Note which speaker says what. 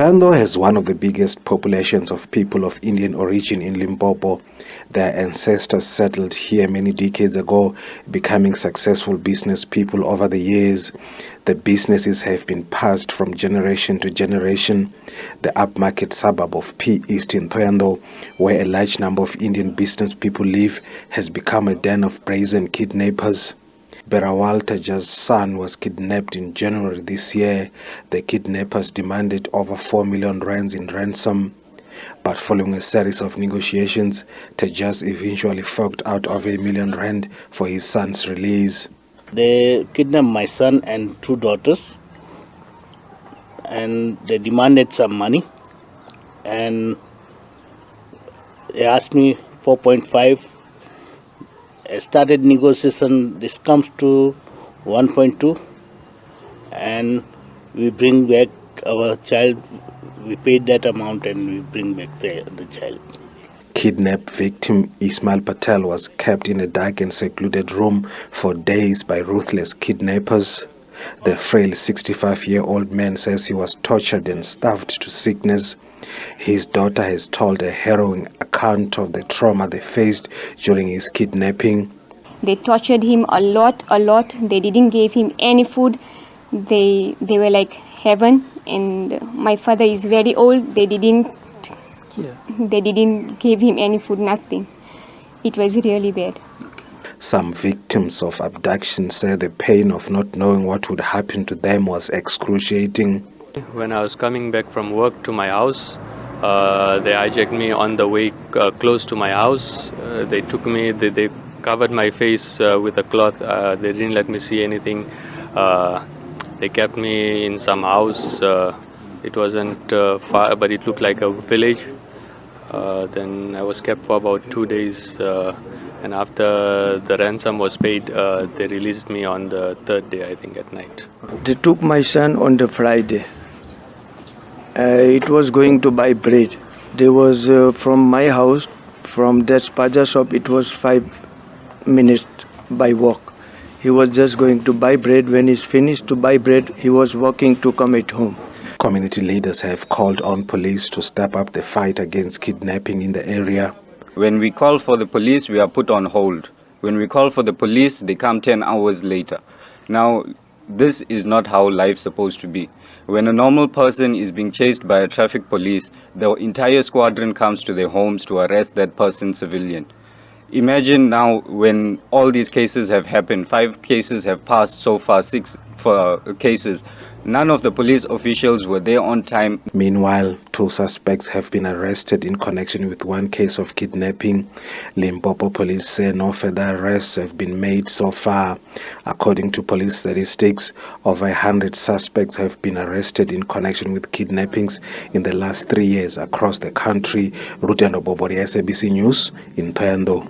Speaker 1: Thohoyandou has one of the biggest populations of people of Indian origin in Limpopo. Their ancestors settled here many decades ago, becoming successful business people over the years. The businesses have been passed from generation to generation. The upmarket suburb of P East in Thohoyandou, where a large number of Indian business people live, has become a den of brazen kidnappers. Berawal Taja's son was kidnapped in January this year. The kidnappers demanded over 4 million rands in ransom. But following a series of negotiations, Tejas eventually forked out over R1 million for his son's release.
Speaker 2: They kidnapped my son and 2 daughters, and they demanded some money, and they asked me 4.5. I started negotiation. This comes to 1.2, and we bring back our child. We paid that amount and we bring back the child.
Speaker 1: Kidnapped victim Ismail Patel was kept in a dark and secluded room for days by ruthless kidnappers. The frail 65-year-old man says he was tortured and starved to sickness. His daughter has told a harrowing account of the trauma they faced during his kidnapping.
Speaker 3: They tortured him a lot. They didn't give him any food. They were like heaven, and my father is very old. They didn't give him any food, nothing. It was really bad.
Speaker 1: Some victims of abduction say the pain of not knowing what would happen to them was excruciating.
Speaker 4: When I was coming back from work to my house, they hijacked me on the way close to my house. They took me, they covered my face with a cloth. They didn't let me see anything. They kept me in some house. It wasn't far, but it looked like a village. Then I was kept for about 2 days. And after the ransom was paid, they released me on the 3rd day, I think, at night.
Speaker 5: They took my son on the Friday. It was going to buy bread. There was from my house, from that Spaja shop, it was 5 minutes by walk. He was just going to buy bread. When he's finished to buy bread, he was walking to come at home.
Speaker 1: Community leaders have called on police to step up the fight against kidnapping in the area.
Speaker 6: When we call for the police, we are put on hold. When we call for the police, they come 10 hours later. Now, this is not how life's supposed to be. When a normal person is being chased by a traffic police, the entire squadron comes to their homes to arrest that person civilian. Imagine now when all these cases have happened, 5 cases have passed so far, 6 cases. None of the police officials were there on time.
Speaker 1: Meanwhile, 2 suspects have been arrested in connection with 1 case of kidnapping. Limpopo police say no further arrests have been made so far. According to police statistics, over 100 suspects have been arrested in connection with kidnappings in the last 3 years across the country. Lutendo Bobodi, SABC News in Thohoyandou.